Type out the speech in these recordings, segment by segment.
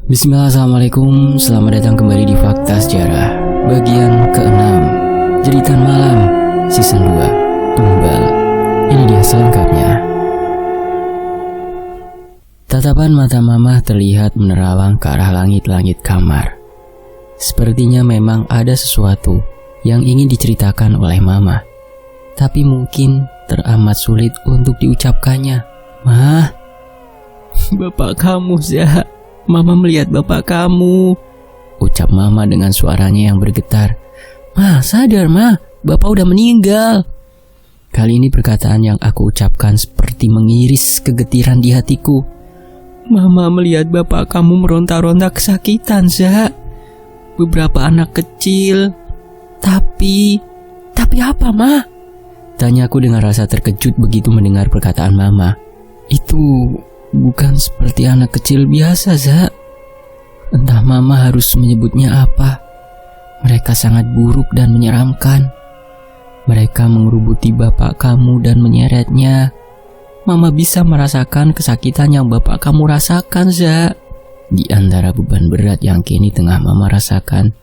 Bismillah, assalamualaikum. Selamat datang kembali di Fakta Sejarah bagian ke-6, Jeritan Malam Season 2 Tumbal. Ini dia selengkapnya. Tatapan mata Mama terlihat menerawang ke arah langit-langit kamar. Sepertinya memang ada sesuatu yang ingin diceritakan oleh Mama, tapi mungkin teramat sulit untuk diucapkannya. "Mah, bapak kamu, Zah. Mama melihat bapak kamu," ucap Mama dengan suaranya yang bergetar. "Ma, sadar Ma, bapak udah meninggal." Kali ini perkataan yang aku ucapkan seperti mengiris kegetiran di hatiku. "Mama melihat bapak kamu meronta-ronta kesakitan, Za. Beberapa anak kecil. Tapi apa, Ma?" Tanyaku dengan rasa terkejut begitu mendengar perkataan Mama. "Itu bukan seperti anak kecil biasa, Za. Entah Mama harus menyebutnya apa. Mereka sangat buruk dan menyeramkan. Mereka mengerubuti bapak kamu dan menyeretnya. Mama bisa merasakan kesakitan yang bapak kamu rasakan, Za." Di antara beban berat yang kini tengah Mama rasakan,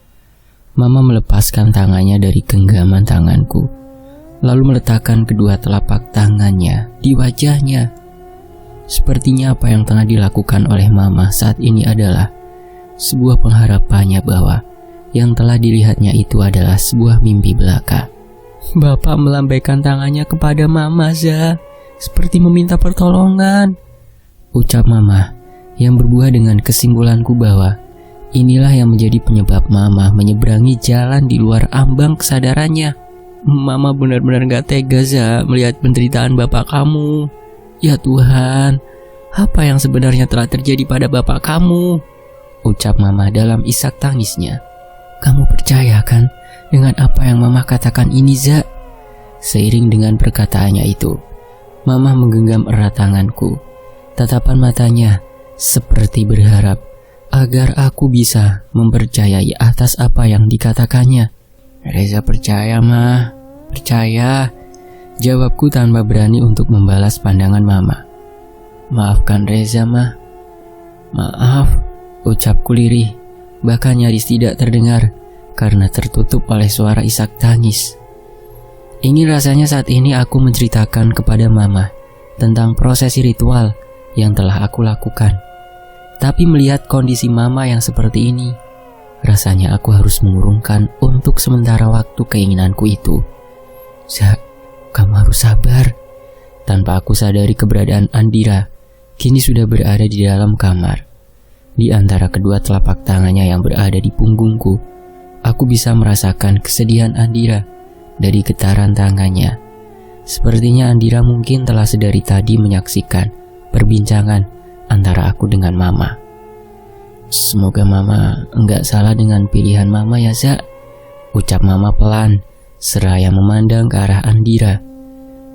Mama melepaskan tangannya dari genggaman tanganku, lalu meletakkan kedua telapak tangannya di wajahnya. Sepertinya apa yang tengah dilakukan oleh Mama saat ini adalah sebuah pengharapannya bahwa yang telah dilihatnya itu adalah sebuah mimpi belaka. "Bapak melambaikan tangannya kepada Mama, Za, seperti meminta pertolongan," ucap Mama, yang berbuah dengan kesimpulanku bahwa inilah yang menjadi penyebab Mama menyeberangi jalan di luar ambang kesadarannya. "Mama benar-benar gak tega, Za, melihat penderitaan bapak kamu. Ya Tuhan, apa yang sebenarnya telah terjadi pada bapak kamu?" ucap Mama dalam isak tangisnya. "Kamu percaya kan dengan apa yang Mama katakan ini, Za?" Seiring dengan perkataannya itu, Mama menggenggam erat tanganku. Tatapan matanya seperti berharap agar aku bisa mempercayai atas apa yang dikatakannya. "Reza percaya, Ma, percaya," jawabku tanpa berani untuk membalas pandangan Mama. "Maafkan Reza, Ma." "Maaf," ucapku lirih, bahkan nyaris tidak terdengar karena tertutup oleh suara isak tangis. Ingin rasanya saat ini aku menceritakan kepada Mama tentang prosesi ritual yang telah aku lakukan. Tapi melihat kondisi Mama yang seperti ini, rasanya aku harus mengurungkan untuk sementara waktu keinginanku itu. "Za, kamu harus sabar." Tanpa aku sadari keberadaan Andira kini sudah berada di dalam kamar. Di antara kedua telapak tangannya yang berada di punggungku, aku bisa merasakan kesedihan Andira dari getaran tangannya. Sepertinya Andira mungkin telah sedari tadi menyaksikan perbincangan antara aku dengan Mama. "Semoga Mama enggak salah dengan pilihan Mama ya, Za," ucap Mama pelan seraya memandang ke arah Andira.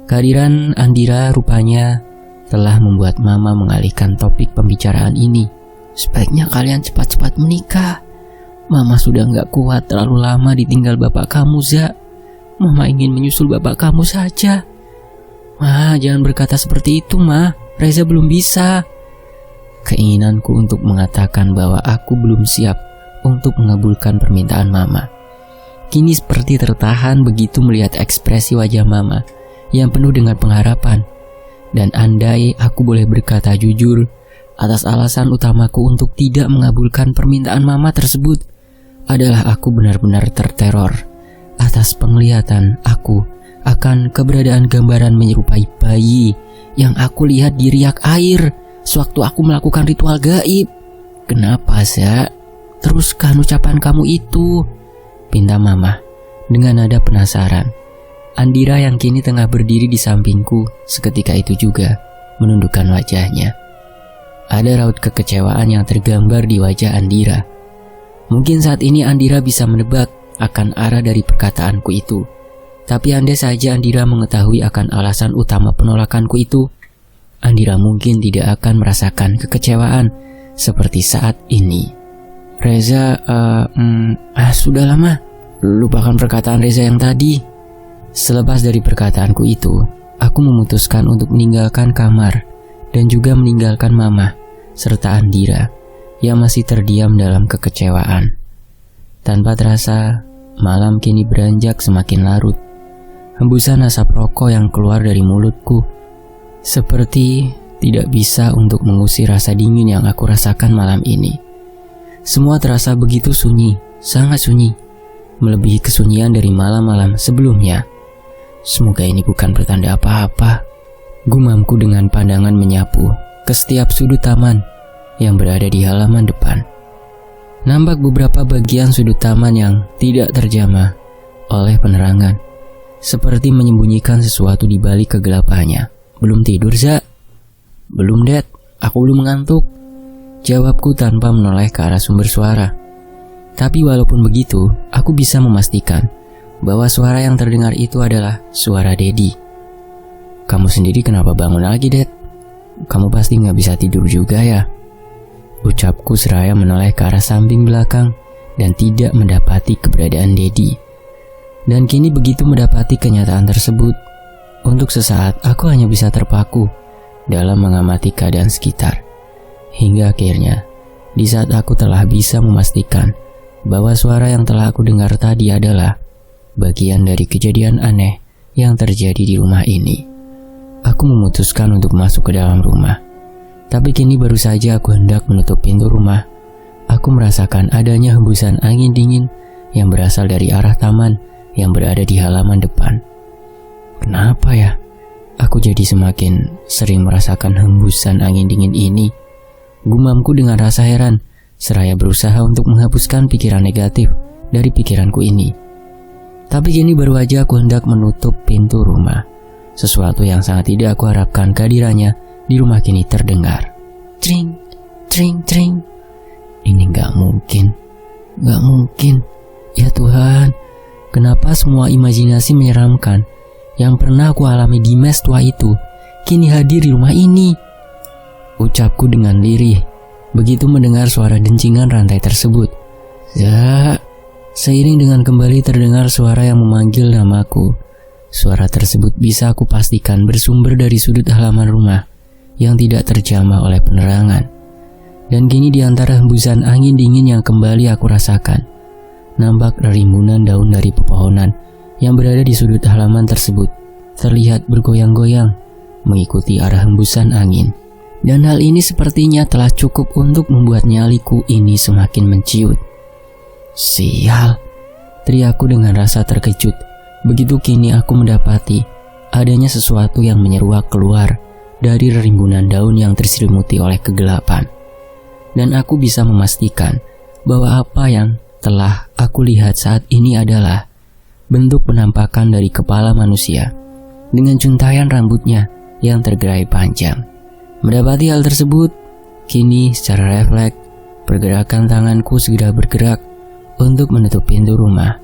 Kehadiran Andira rupanya telah membuat Mama mengalihkan topik pembicaraan ini. "Sebaiknya kalian cepat-cepat menikah. Mama sudah gak kuat terlalu lama ditinggal bapak kamu, Za. Mama ingin menyusul bapak kamu saja." "Ma, jangan berkata seperti itu, Ma. Reza belum bisa." Keinginanku untuk mengatakan bahwa aku belum siap untuk mengabulkan permintaan Mama kini seperti tertahan begitu melihat ekspresi wajah Mama yang penuh dengan pengharapan. Dan andai aku boleh berkata jujur, atas alasan utamaku untuk tidak mengabulkan permintaan Mama tersebut adalah aku benar-benar terteror atas penglihatan aku akan keberadaan gambaran menyerupai bayi yang aku lihat di riak air sewaktu aku melakukan ritual gaib. "Kenapa, Za? Teruskan ucapan kamu itu," pinta Mama dengan nada penasaran. Andira yang kini tengah berdiri di sampingku seketika itu juga menundukkan wajahnya. Ada raut kekecewaan yang tergambar di wajah Andira. Mungkin saat ini Andira bisa menebak akan arah dari perkataanku itu. Tapi andai saja Andira mengetahui akan alasan utama penolakanku itu, Andira mungkin tidak akan merasakan kekecewaan seperti saat ini. "Reza, sudah lama. Lupakan perkataan Reza yang tadi." Selepas dari perkataanku itu, aku memutuskan untuk meninggalkan kamar dan juga meninggalkan Mama serta Andira yang masih terdiam dalam kekecewaan. Tanpa terasa, malam kini beranjak semakin larut. Hembusan asap rokok yang keluar dari mulutku seperti tidak bisa untuk mengusir rasa dingin yang aku rasakan malam ini. Semua terasa begitu sunyi, sangat sunyi, melebihi kesunyian dari malam-malam sebelumnya. Semoga ini bukan pertanda apa-apa, gumamku dengan pandangan menyapu ke setiap sudut taman yang berada di halaman depan. Nampak beberapa bagian sudut taman yang tidak terjamah oleh penerangan, seperti menyembunyikan sesuatu di balik kegelapannya. Belum tidur, Za? Belum, Dad. Aku belum mengantuk, jawabku tanpa menoleh ke arah sumber suara. Tapi walaupun begitu, aku bisa memastikan bahwa suara yang terdengar itu adalah suara Dedi. Kamu sendiri kenapa bangun lagi, Dad? Kamu pasti gak bisa tidur juga ya? Ucapku seraya menoleh ke arah samping belakang dan tidak mendapati keberadaan Dedi. Dan kini begitu mendapati kenyataan tersebut, untuk sesaat aku hanya bisa terpaku dalam mengamati keadaan sekitar. Hingga akhirnya, di saat aku telah bisa memastikan bahwa suara yang telah aku dengar tadi adalah bagian dari kejadian aneh yang terjadi di rumah ini, aku memutuskan untuk masuk ke dalam rumah. Tapi kini baru saja aku hendak menutup pintu rumah, aku merasakan adanya hembusan angin dingin yang berasal dari arah taman yang berada di halaman depan. Kenapa ya? Aku jadi semakin sering merasakan hembusan angin dingin ini. Gumamku dengan rasa heran, seraya berusaha untuk menghapuskan pikiran negatif dari pikiranku ini. Tapi kini baru aja aku hendak menutup pintu rumah, sesuatu yang sangat tidak aku harapkan kehadirannya di rumah kini terdengar. Tring, tring, tring. Ini gak mungkin. Gak mungkin. Ya Tuhan, kenapa semua imajinasi menyeramkan yang pernah aku alami di mes tua itu kini hadir di rumah ini? Ucapku dengan lirih begitu mendengar suara dencingan rantai tersebut. Ya, seiring dengan kembali terdengar suara yang memanggil namaku. Suara tersebut bisa aku pastikan bersumber dari sudut halaman rumah yang tidak terjamah oleh penerangan. Dan kini di antara hembusan angin dingin yang kembali aku rasakan, nampak rimbunan daun dari pepohonan yang berada di sudut halaman tersebut terlihat bergoyang-goyang mengikuti arah hembusan angin. Dan hal ini sepertinya telah cukup untuk membuat nyaliku ini semakin menciut. Sial, teriakku dengan rasa terkejut begitu kini aku mendapati adanya sesuatu yang menyeruak keluar dari rimbunan daun yang terselimuti oleh kegelapan. Dan aku bisa memastikan bahwa apa yang telah aku lihat saat ini adalah bentuk penampakan dari kepala manusia dengan cuntayan rambutnya yang tergerai panjang. Mendapati hal tersebut, kini secara refleks pergerakan tanganku segera bergerak untuk menutup pintu rumah.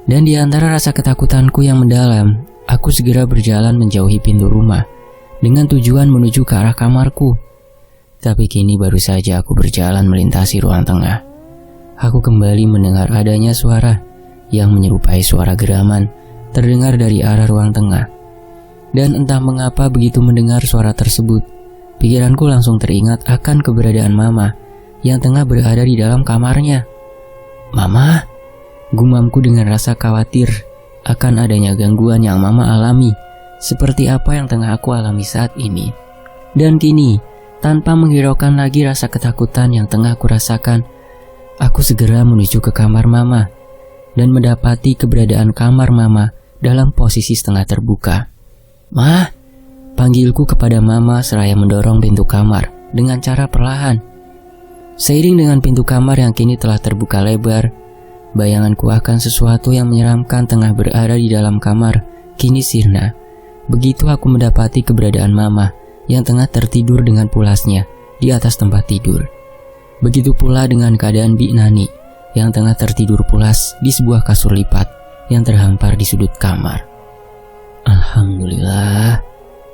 Dan di antara rasa ketakutanku yang mendalam, aku segera berjalan menjauhi pintu rumah dengan tujuan menuju ke arah kamarku. Tapi kini baru saja aku berjalan melintasi ruang tengah, aku kembali mendengar adanya suara yang menyerupai suara geraman terdengar dari arah ruang tengah. Dan entah mengapa begitu mendengar suara tersebut, pikiranku langsung teringat akan keberadaan Mama yang tengah berada di dalam kamarnya. Mama, gumamku dengan rasa khawatir akan adanya gangguan yang Mama alami, seperti apa yang tengah aku alami saat ini. Dan kini, tanpa menghiraukan lagi rasa ketakutan yang tengah aku rasakan, aku segera menuju ke kamar Mama dan mendapati keberadaan kamar Mama dalam posisi setengah terbuka. "Ma," panggilku kepada Mama seraya mendorong pintu kamar dengan cara perlahan. Seiring dengan pintu kamar yang kini telah terbuka lebar, bayanganku akan sesuatu yang menyeramkan tengah berada di dalam kamar kini sirna. Begitu aku mendapati keberadaan Mama yang tengah tertidur dengan pulasnya di atas tempat tidur. Begitu pula dengan keadaan Bi Nani yang tengah tertidur pulas di sebuah kasur lipat yang terhampar di sudut kamar. Alhamdulillah,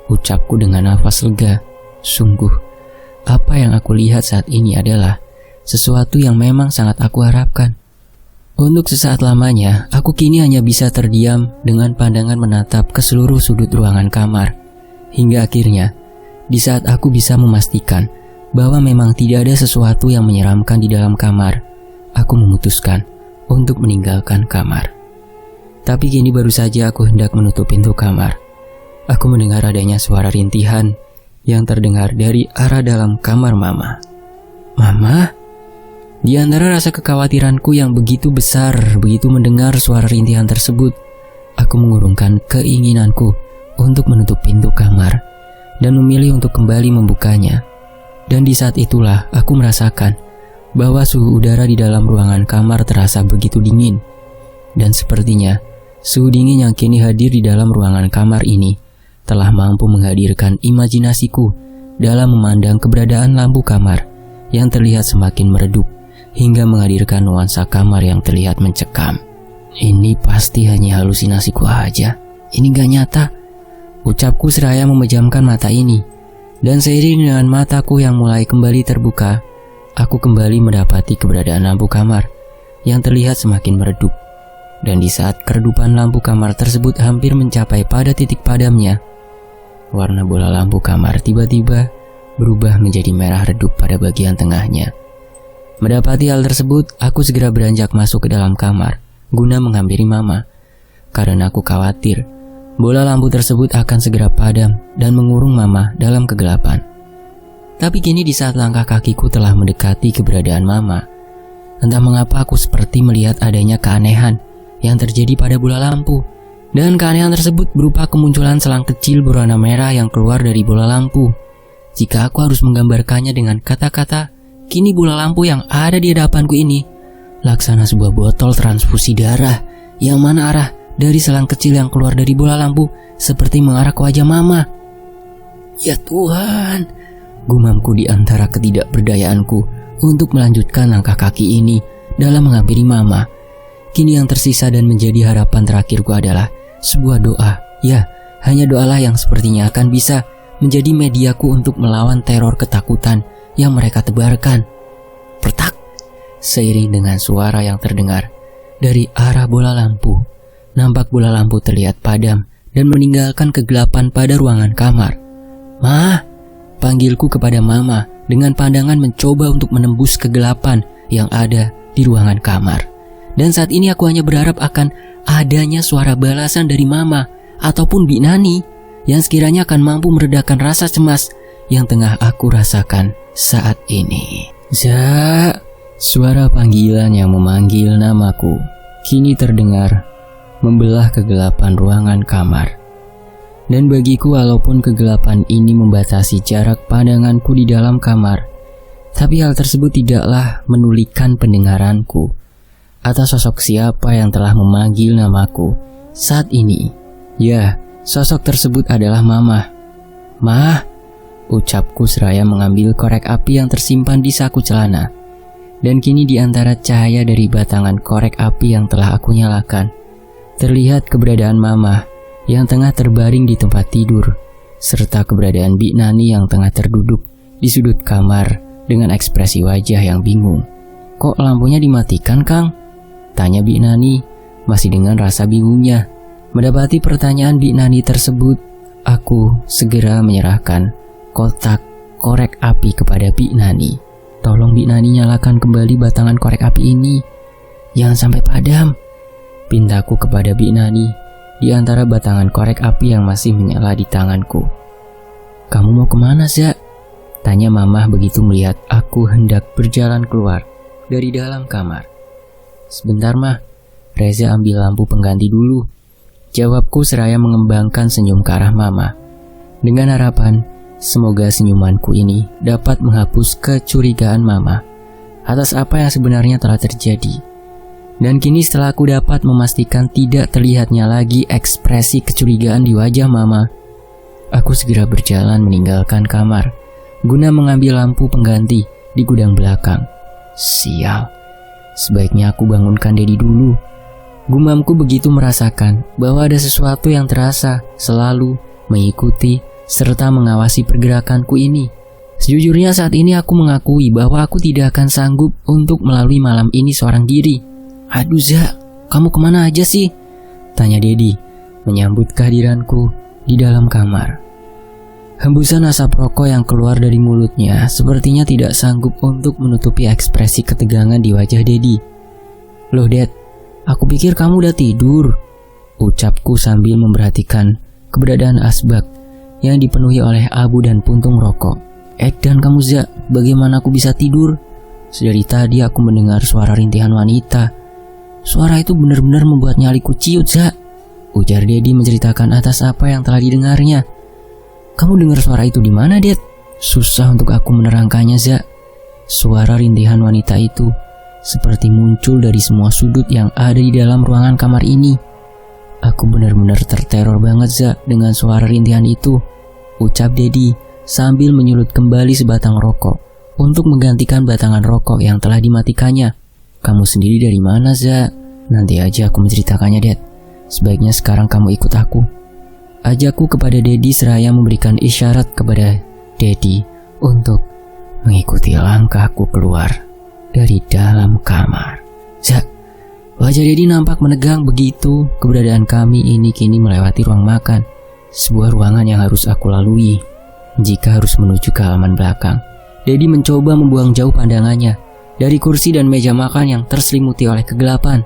ucapku dengan nafas lega. Sungguh, apa yang aku lihat saat ini adalah sesuatu yang memang sangat aku harapkan. Untuk sesaat lamanya, aku kini hanya bisa terdiam dengan pandangan menatap ke seluruh sudut ruangan kamar. Hingga akhirnya, di saat aku bisa memastikan bahwa memang tidak ada sesuatu yang menyeramkan di dalam kamar, aku memutuskan untuk meninggalkan kamar. Tapi kini baru saja aku hendak menutup pintu kamar, aku mendengar adanya suara rintihan yang terdengar dari arah dalam kamar Mama. Mama? Di antara rasa kekhawatiranku yang begitu besar begitu mendengar suara rintihan tersebut, aku mengurungkan keinginanku untuk menutup pintu kamar dan memilih untuk kembali membukanya. Dan di saat itulah aku merasakan bahwa suhu udara di dalam ruangan kamar terasa begitu dingin. Dan sepertinya suhu dingin yang kini hadir di dalam ruangan kamar ini telah mampu menghadirkan imajinasiku dalam memandang keberadaan lampu kamar yang terlihat semakin meredup hingga menghadirkan nuansa kamar yang terlihat mencekam. Ini pasti hanya halusinasiku aja. Ini gak nyata, ucapku seraya memejamkan mata ini. Dan seiring dengan mataku yang mulai kembali terbuka, aku kembali mendapati keberadaan lampu kamar yang terlihat semakin meredup. Dan di saat keredupan lampu kamar tersebut hampir mencapai pada titik padamnya, warna bola lampu kamar tiba-tiba berubah menjadi merah redup pada bagian tengahnya. Mendapati hal tersebut, aku segera beranjak masuk ke dalam kamar guna menghampiri Mama, karena aku khawatir bola lampu tersebut akan segera padam dan mengurung Mama dalam kegelapan. Tapi kini di saat langkah kakiku telah mendekati keberadaan Mama, entah mengapa aku seperti melihat adanya keanehan yang terjadi pada bola lampu. Dan keanehan tersebut berupa kemunculan selang kecil berwarna merah yang keluar dari bola lampu. Jika aku harus menggambarkannya dengan kata-kata, kini bola lampu yang ada di hadapanku ini laksana sebuah botol transfusi darah, yang mana arah dari selang kecil yang keluar dari bola lampu seperti mengarah ke wajah Mama. Ya Tuhan, gumamku di antara ketidakberdayaanku untuk melanjutkan langkah kaki ini dalam menghampiri Mama. Kini yang tersisa dan menjadi harapan terakhirku adalah sebuah doa. Ya, hanya doalah yang sepertinya akan bisa menjadi mediaku untuk melawan teror ketakutan yang mereka tebarkan. Pertak, seiring dengan suara yang terdengar dari arah bola lampu, nampak bola lampu terlihat padam dan meninggalkan kegelapan pada ruangan kamar. "Ma," panggilku kepada Mama dengan pandangan mencoba untuk menembus kegelapan yang ada di ruangan kamar. Dan saat ini aku hanya berharap akan adanya suara balasan dari Mama ataupun Bik Nani yang sekiranya akan mampu meredakan rasa cemas yang tengah aku rasakan saat ini. "Za," suara panggilan yang memanggil namaku kini terdengar membelah kegelapan ruangan kamar. Dan bagiku, walaupun kegelapan ini membatasi jarak pandanganku di dalam kamar, tapi hal tersebut tidaklah menulikan pendengaranku atas sosok siapa yang telah memanggil namaku saat ini. Ya, sosok tersebut adalah Mama. "Ma," ucapku seraya mengambil korek api yang tersimpan di saku celana. Dan kini di antara cahaya dari batangan korek api yang telah aku nyalakan, terlihat keberadaan Mama yang tengah terbaring di tempat tidur, serta keberadaan Bik Nani yang tengah terduduk di sudut kamar dengan ekspresi wajah yang bingung. "Kok lampunya dimatikan, Kang?" tanya Bik Nani masih dengan rasa bingungnya. Mendapati pertanyaan Bik Nani tersebut, aku segera menyerahkan kotak korek api kepada Bik Nani. "Tolong Bik Nani nyalakan kembali batangan korek api ini, jangan sampai padam," pintaku kepada Bik Nani di antara batangan korek api yang masih menyala di tanganku. "Kamu mau kemana, Za?" tanya Mama begitu melihat aku hendak berjalan keluar dari dalam kamar. "Sebentar, Mah, Reza ambil lampu pengganti dulu," jawabku seraya mengembangkan senyum ke arah Mama, dengan harapan semoga senyumanku ini dapat menghapus kecurigaan Mama atas apa yang sebenarnya telah terjadi. Dan kini setelah aku dapat memastikan tidak terlihatnya lagi ekspresi kecurigaan di wajah Mama, aku segera berjalan meninggalkan kamar guna mengambil lampu pengganti di gudang belakang. Sial, sebaiknya aku bangunkan Dedi dulu. Gumamku begitu merasakan bahwa ada sesuatu yang terasa selalu mengikuti serta mengawasi pergerakanku ini. Sejujurnya saat ini aku mengakui bahwa aku tidak akan sanggup untuk melalui malam ini seorang diri. "Aduh Za, kamu kemana aja sih?" tanya Dedi menyambut kehadiranku di dalam kamar. Hembusan asap rokok yang keluar dari mulutnya sepertinya tidak sanggup untuk menutupi ekspresi ketegangan di wajah Dedi. "Loh Dad, aku pikir kamu udah tidur," ucapku sambil memperhatikan keberadaan asbak yang dipenuhi oleh abu dan puntung rokok. "Dan kamu Za, bagaimana aku bisa tidur? Sedari tadi aku mendengar suara rintihan wanita. Suara itu benar-benar membuat nyaliku ciut Za," ujar Dedi menceritakan atas apa yang telah didengarnya. "Kamu dengar suara itu di mana, Dad?" Susah untuk aku menerangkannya, Za. Suara rintihan wanita itu seperti muncul dari semua sudut yang ada di dalam ruangan kamar ini. Aku benar-benar terteror banget, Za, dengan suara rintihan itu, ucap Dedi sambil menyulut kembali sebatang rokok untuk menggantikan batangan rokok yang telah dimatikannya. "Kamu sendiri dari mana, Za? Nanti aja aku menceritakannya, Dad. Sebaiknya sekarang kamu ikut aku," ajakku kepada Dedi seraya memberikan isyarat kepada Dedi untuk mengikuti langkahku keluar dari dalam kamar. "Za," wajah Dedi nampak menegang begitu keberadaan kami ini kini melewati ruang makan, sebuah ruangan yang harus aku lalui jika harus menuju ke halaman belakang. Dedi mencoba membuang jauh pandangannya dari kursi dan meja makan yang terselimuti oleh kegelapan.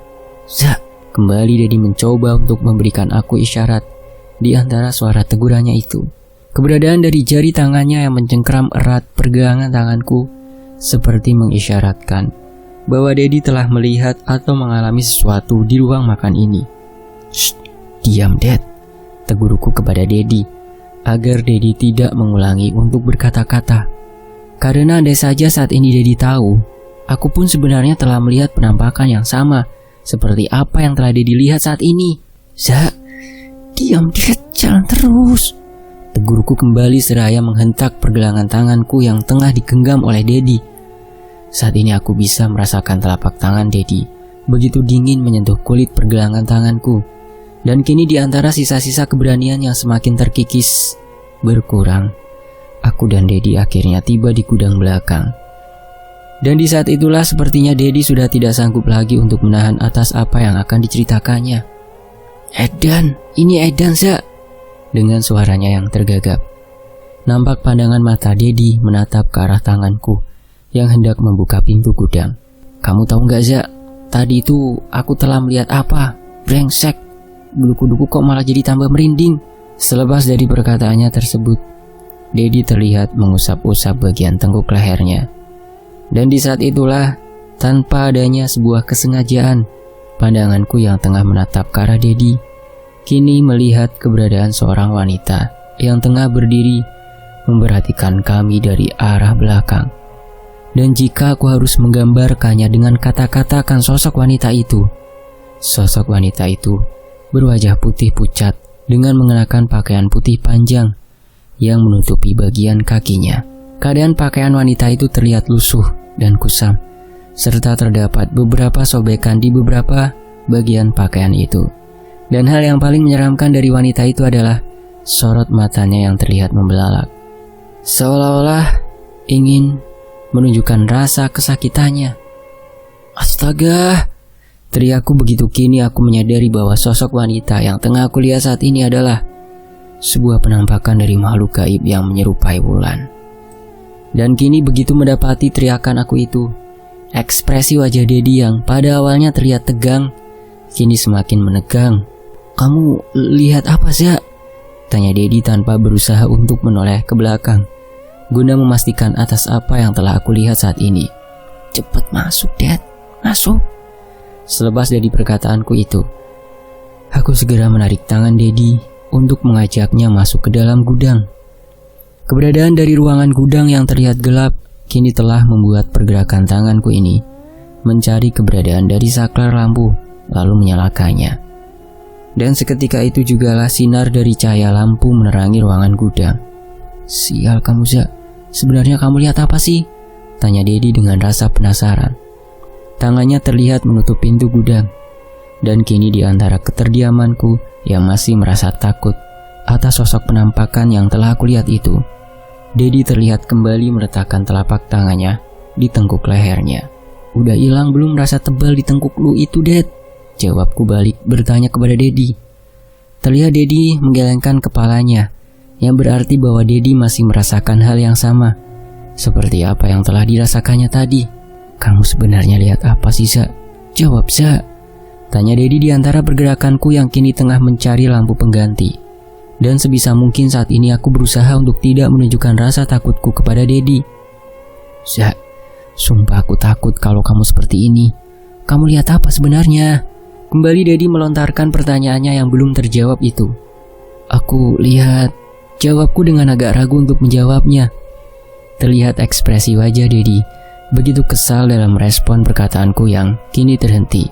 "Za," kembali Dedi mencoba untuk memberikan aku isyarat. Di antara suara tegurannya itu, keberadaan dari jari tangannya yang mencengkram erat pergelangan tanganku seperti mengisyaratkan bahwa Dedi telah melihat atau mengalami sesuatu di ruang makan ini. "Shh, diam Dad," tegurku kepada Dedi agar Dedi tidak mengulangi untuk berkata-kata. Karena andai saja saat ini Dedi tahu, aku pun sebenarnya telah melihat penampakan yang sama seperti apa yang telah Dedi lihat saat ini. "Za, diam Dad, jangan terus," tegurku kembali seraya menghentak pergelangan tanganku yang tengah digenggam oleh Dedi. Saat ini aku bisa merasakan telapak tangan Dedi begitu dingin menyentuh kulit pergelangan tanganku. Dan kini di antara sisa-sisa keberanian yang semakin terkikis berkurang, aku dan Dedi akhirnya tiba di gudang belakang. Dan di saat itulah sepertinya Dedi sudah tidak sanggup lagi untuk menahan atas apa yang akan diceritakannya. "Edan, ini Edan, Za," dengan suaranya yang tergagap. Nampak pandangan mata Dedi menatap ke arah tanganku yang hendak membuka pintu gudang. "Kamu tahu gak, Za, tadi itu aku telah melihat apa? Brengsek, bulu kuduku kok malah jadi tambah merinding." Selepas dari perkataannya tersebut, Dedi terlihat mengusap-usap bagian tengkuk lehernya. Dan di saat itulah, tanpa adanya sebuah kesengajaan, pandanganku yang tengah menatap ke arah Dedi kini melihat keberadaan seorang wanita yang tengah berdiri memperhatikan kami dari arah belakang. Dan jika aku harus menggambarkannya dengan kata-kata akan sosok wanita itu berwajah putih pucat dengan mengenakan pakaian putih panjang yang menutupi bagian kakinya. Keadaan pakaian wanita itu terlihat lusuh dan kusam, serta terdapat beberapa sobekan di beberapa bagian pakaian itu. Dan hal yang paling menyeramkan dari wanita itu adalah sorot matanya yang terlihat membelalak, seolah-olah ingin menunjukkan rasa kesakitannya. "Astaga!" teriakku begitu kini aku menyadari bahwa sosok wanita yang tengah aku lihat saat ini adalah sebuah penampakan dari makhluk gaib yang menyerupai Wulan. Dan kini begitu mendapati teriakan aku itu, ekspresi wajah Dedi yang pada awalnya terlihat tegang kini semakin menegang. "Kamu lihat apa, Za?" tanya Dedi tanpa berusaha untuk menoleh ke belakang guna memastikan atas apa yang telah aku lihat saat ini. "Cepat masuk, Dad, masuk." Selepas dari perkataanku itu, aku segera menarik tangan Dedi untuk mengajaknya masuk ke dalam gudang. Keberadaan dari ruangan gudang yang terlihat gelap kini telah membuat pergerakan tanganku ini mencari keberadaan dari saklar lampu lalu menyalakannya. Dan seketika itu jugalah sinar dari cahaya lampu menerangi ruangan gudang. "Sial kamu, Za, sebenarnya kamu lihat apa sih?" tanya Dedi dengan rasa penasaran. Tangannya terlihat menutup pintu gudang. Dan kini di antara keterdiamanku yang masih merasa takut atas sosok penampakan yang telah aku lihat itu, Dedi terlihat kembali meletakkan telapak tangannya di tengkuk lehernya. "Udah hilang belum rasa tebal di tengkuk lu itu, Dad?" jawabku balik bertanya kepada Dedi. Terlihat Dedi menggelengkan kepalanya yang berarti bahwa Dedi masih merasakan hal yang sama. Seperti apa yang telah dirasakannya tadi. Kamu sebenarnya lihat apa sih, Za? Jawab, Za. Tanya Dedi di antara pergerakanku yang kini tengah mencari lampu pengganti. Dan sebisa mungkin saat ini aku berusaha untuk tidak menunjukkan rasa takutku kepada Dedi. Za, sumpah aku takut kalau kamu seperti ini. Kamu lihat apa sebenarnya? Kembali Dedi melontarkan pertanyaannya yang belum terjawab itu. Aku lihat, jawabku dengan agak ragu untuk menjawabnya. Terlihat ekspresi wajah Dedi begitu kesal dalam respon perkataanku yang kini terhenti.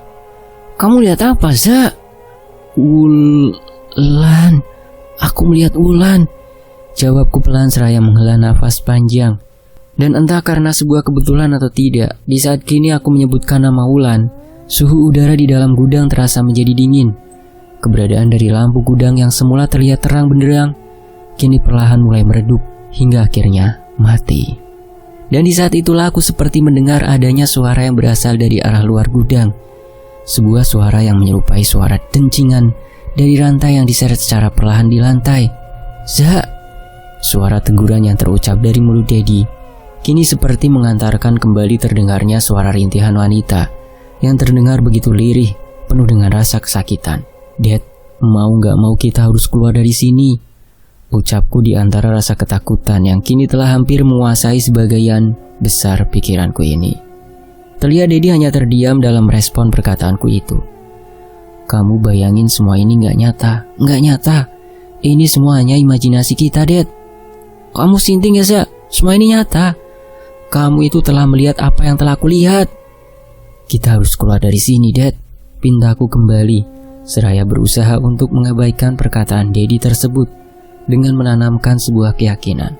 Kamu lihat apa, Za? Ulan. Aku melihat ulan. Jawabku pelan seraya menghela nafas panjang. Dan entah karena sebuah kebetulan atau tidak, di saat kini aku menyebutkan nama Ulan, suhu udara di dalam gudang terasa menjadi dingin. Keberadaan dari lampu gudang yang semula terlihat terang benderang, kini perlahan mulai meredup hingga akhirnya mati. Dan di saat itulah aku seperti mendengar adanya suara yang berasal dari arah luar gudang. Sebuah suara yang menyerupai suara dencingan dari rantai yang diseret secara perlahan di lantai. Za! Suara teguran yang terucap dari mulut Dedi kini seperti mengantarkan kembali terdengarnya suara rintihan wanita yang terdengar begitu lirih, penuh dengan rasa kesakitan. Dad, mau gak mau kita harus keluar dari sini. Ucapku di antara rasa ketakutan yang kini telah hampir menguasai sebagian besar pikiranku ini. Terlihat Dedi hanya terdiam dalam respon perkataanku itu. Kamu bayangin semua ini gak nyata. Gak nyata. Ini semuanya imajinasi kita, Dad. Kamu sinting ya, Za? Semua ini nyata. Kamu itu telah melihat apa yang telah aku lihat. Kita harus keluar dari sini, Dad. Pintaku kembali, seraya berusaha untuk mengabaikan perkataan Dedi tersebut dengan menanamkan sebuah keyakinan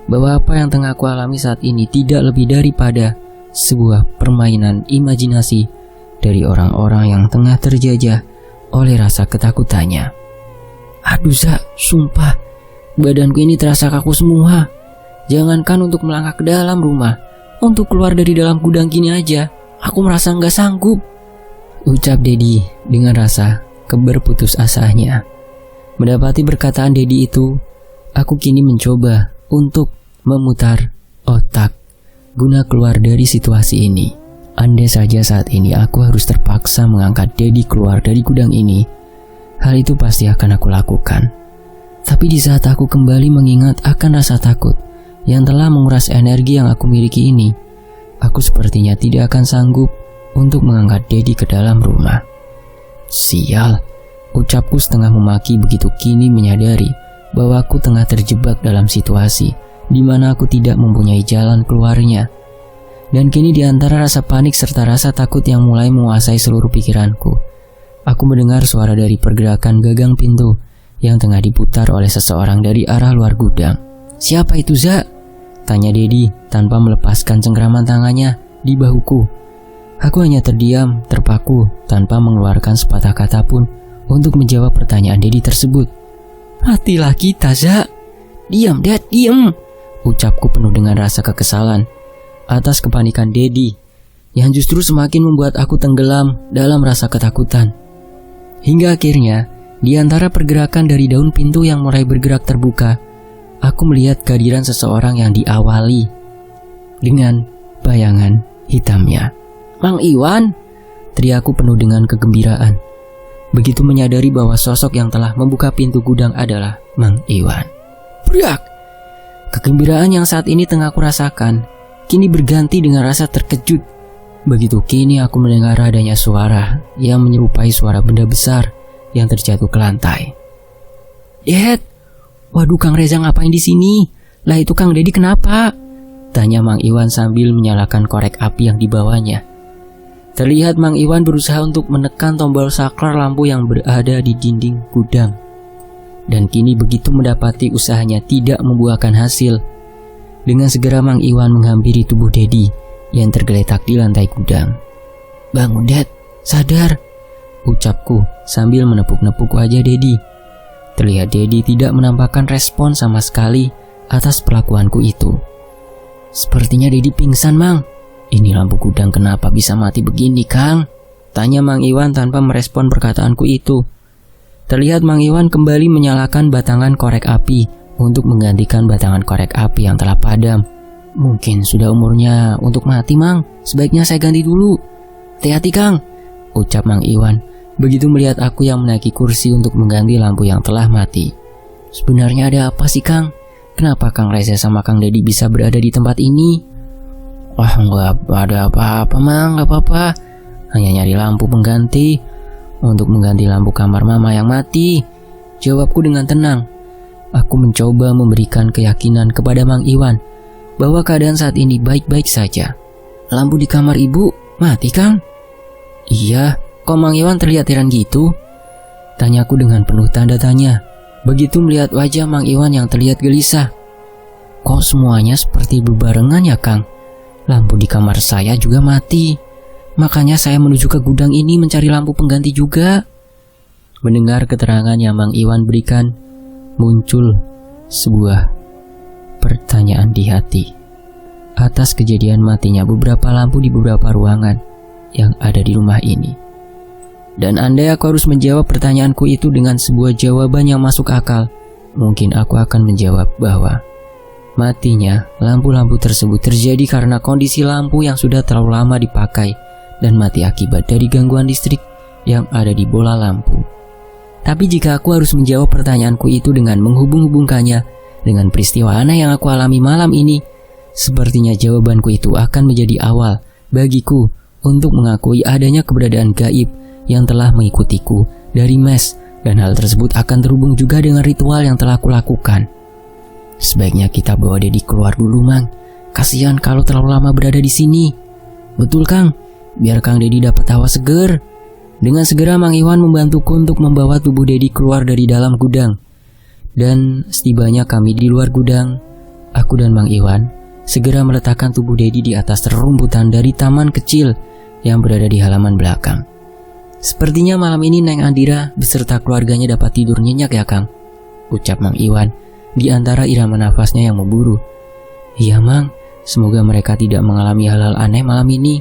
bahwa apa yang tengah aku alami saat ini tidak lebih daripada sebuah permainan imajinasi dari orang-orang yang tengah terjajah oleh rasa ketakutannya. Aduh, Za, sumpah badanku ini terasa kaku semua. Jangankan untuk melangkah ke dalam rumah, untuk keluar dari dalam gudang gini aja aku merasa nggak sanggup, ucap Dedi dengan rasa keberputusasanya. Mendapati perkataan Dedi itu, aku kini mencoba untuk memutar otak guna keluar dari situasi ini. Andai saja saat ini aku harus terpaksa mengangkat Dedi keluar dari gudang ini, hal itu pasti akan aku lakukan. Tapi di saat aku kembali mengingat akan rasa takut yang telah menguras energi yang aku miliki ini, aku sepertinya tidak akan sanggup untuk mengangkat Dedi ke dalam rumah. Sial. Ucapku setengah memaki begitu kini menyadari bahwa aku tengah terjebak dalam situasi di mana aku tidak mempunyai jalan keluarnya. Dan kini di antara rasa panik serta rasa takut yang mulai menguasai seluruh pikiranku, aku mendengar suara dari pergerakan gagang pintu yang tengah diputar oleh seseorang dari arah luar gudang. Siapa itu, Za? Tanya Dedi tanpa melepaskan cengkraman tangannya di bahuku. Aku hanya terdiam, terpaku, tanpa mengeluarkan sepatah kata pun untuk menjawab pertanyaan Dedi tersebut. Matilah kita, Za. Diam, Dad, diam. Ucapku penuh dengan rasa kekesalan atas kepanikan Dedi yang justru semakin membuat aku tenggelam dalam rasa ketakutan. Hingga akhirnya, di antara pergerakan dari daun pintu yang mulai bergerak terbuka, aku melihat kehadiran seseorang yang diawali dengan bayangan hitamnya. Mang Iwan, teriakku penuh dengan kegembiraan. Begitu menyadari bahwa sosok yang telah membuka pintu gudang adalah Mang Iwan. Brak! Kegembiraan yang saat ini tengah aku rasakan kini berganti dengan rasa terkejut. Begitu kini aku mendengar adanya suara yang menyerupai suara benda besar yang terjatuh ke lantai. Dad, waduh Kang Reza ngapain di sini? Lah itu Kang Dedi kenapa? Tanya Mang Iwan sambil menyalakan korek api yang dibawanya. Terlihat Mang Iwan berusaha untuk menekan tombol saklar lampu yang berada di dinding gudang. Dan kini begitu mendapati usahanya tidak membuahkan hasil, dengan segera Mang Iwan menghampiri tubuh Dedi yang tergeletak di lantai gudang. Bangun, Dad, sadar, ucapku sambil menepuk-nepuk wajah Dedi. Terlihat Dedi tidak menampakkan respon sama sekali atas perlakuanku itu. Sepertinya Dedi pingsan, Mang. Ini lampu gudang kenapa bisa mati begini, Kang? Tanya Mang Iwan tanpa merespon perkataanku itu. Terlihat Mang Iwan kembali menyalakan batangan korek api untuk menggantikan batangan korek api yang telah padam. Mungkin sudah umurnya untuk mati, Mang. Sebaiknya saya ganti dulu. Hati-hati, Kang, ucap Mang Iwan begitu melihat aku yang menaiki kursi untuk mengganti lampu yang telah mati. Sebenarnya ada apa sih, Kang? Kenapa Kang Reza sama Kang Dedi bisa berada di tempat ini? Wah, nggak ada apa-apa, Mang, nggak apa-apa. Hanya nyari lampu pengganti untuk mengganti lampu kamar Mama yang mati, jawabku dengan tenang. Aku mencoba memberikan keyakinan kepada Mang Iwan bahwa keadaan saat ini baik-baik saja. Lampu di kamar ibu mati, Kang? Iya, kok Mang Iwan terlihat heran gitu? Tanyaku dengan penuh tanda tanya, begitu melihat wajah Mang Iwan yang terlihat gelisah. Kok semuanya seperti berbarengan ya, Kang? Lampu di kamar saya juga mati. Makanya saya menuju ke gudang ini mencari lampu pengganti juga. Mendengar keterangan yang Mang Iwan berikan, muncul sebuah pertanyaan di hati atas kejadian matinya beberapa lampu di beberapa ruangan yang ada di rumah ini. Dan andai aku harus menjawab pertanyaanku itu dengan sebuah jawaban yang masuk akal, mungkin aku akan menjawab bahwa matinya lampu-lampu tersebut terjadi karena kondisi lampu yang sudah terlalu lama dipakai dan mati akibat dari gangguan listrik yang ada di bola lampu. Tapi jika aku harus menjawab pertanyaanku itu dengan menghubung-hubungkannya dengan peristiwa aneh yang aku alami malam ini, sepertinya jawabanku itu akan menjadi awal bagiku untuk mengakui adanya keberadaan gaib yang telah mengikutiku dari mes, dan hal tersebut akan terhubung juga dengan ritual yang telah kulakukan. Sebaiknya kita bawa Dedi keluar dulu, Mang. Kasihan kalau terlalu lama berada di sini. Betul, Kang. Biar Kang Dedi dapat hawa seger. Dengan segera Mang Iwan membantuku untuk membawa tubuh Dedi keluar dari dalam gudang. Dan setibanya kami di luar gudang, aku dan Mang Iwan segera meletakkan tubuh Dedi di atas rerumputan dari taman kecil yang berada di halaman belakang. Sepertinya malam ini Neng Andira beserta keluarganya dapat tidur nyenyak ya, Kang, ucap Mang Iwan di antara irama nafasnya yang memburu. Iya, Mang, semoga mereka tidak mengalami hal-hal aneh malam ini.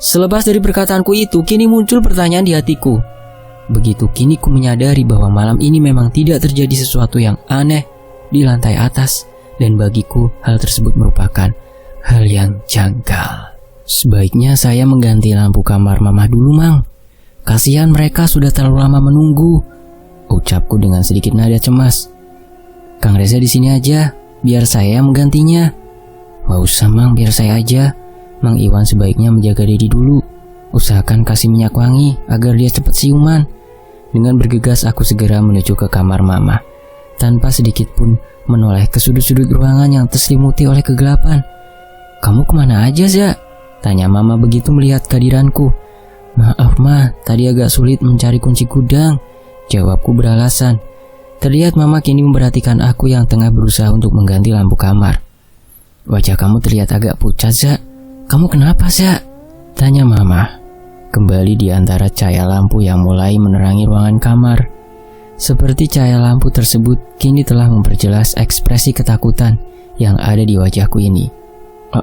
Selepas dari perkataanku itu, kini muncul pertanyaan di hatiku. Begitu kini ku menyadari bahwa malam ini memang tidak terjadi sesuatu yang aneh di lantai atas, dan bagiku hal tersebut merupakan hal yang janggal. Sebaiknya saya mengganti lampu kamar Mama dulu, Mang. Kasihan mereka sudah terlalu lama menunggu, ucapku dengan sedikit nada cemas. Kang Reza di sini aja, biar saya menggantinya. Gak usah, Mang, biar saya aja. Mang Iwan sebaiknya menjaga Dedi dulu. Usahakan kasih minyak wangi agar dia cepat siuman. Dengan bergegas aku segera menuju ke kamar Mama, tanpa sedikit pun menoleh ke sudut-sudut ruangan yang terselimuti oleh kegelapan. Kamu kemana aja, Za? Tanya Mama begitu melihat kehadiranku. Maaf, Ma, tadi agak sulit mencari kunci gudang, jawabku beralasan. Terlihat Mama kini memperhatikan aku yang tengah berusaha untuk mengganti lampu kamar. Wajah kamu terlihat agak pucat, Za. Kamu kenapa, Za? Tanya Mama, kembali di antara cahaya lampu yang mulai menerangi ruangan kamar. Seperti cahaya lampu tersebut kini telah memperjelas ekspresi ketakutan yang ada di wajahku ini.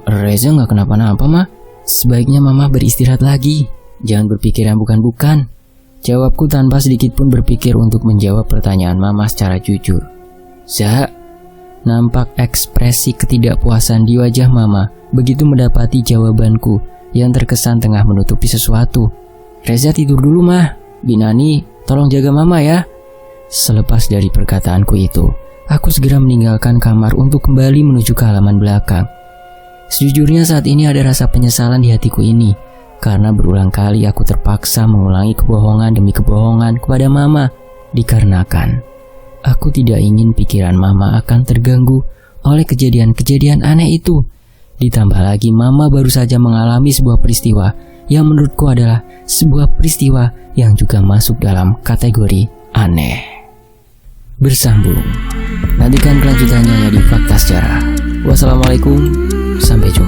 Reza gak kenapa-napa, Ma. Sebaiknya Mama beristirahat lagi. Jangan berpikir yang bukan-bukan, jawabku tanpa sedikit pun berpikir untuk menjawab pertanyaan Mama secara jujur. Za, nampak ekspresi ketidakpuasan di wajah Mama begitu mendapati jawabanku yang terkesan tengah menutupi sesuatu. Reza tidur dulu, Mah. Binani, tolong jaga Mama ya. Selepas dari perkataanku itu, aku segera meninggalkan kamar untuk kembali menuju ke halaman belakang. Sejujurnya saat ini ada rasa penyesalan di hatiku ini, karena berulang kali aku terpaksa mengulangi kebohongan demi kebohongan kepada Mama, dikarenakan aku tidak ingin pikiran Mama akan terganggu oleh kejadian-kejadian aneh itu. Ditambah lagi Mama baru saja mengalami sebuah peristiwa yang menurutku adalah sebuah peristiwa yang juga masuk dalam kategori aneh. Bersambung, nantikan kelanjutannya ya di Fakta Sejarah. Wassalamualaikum, sampai jumpa.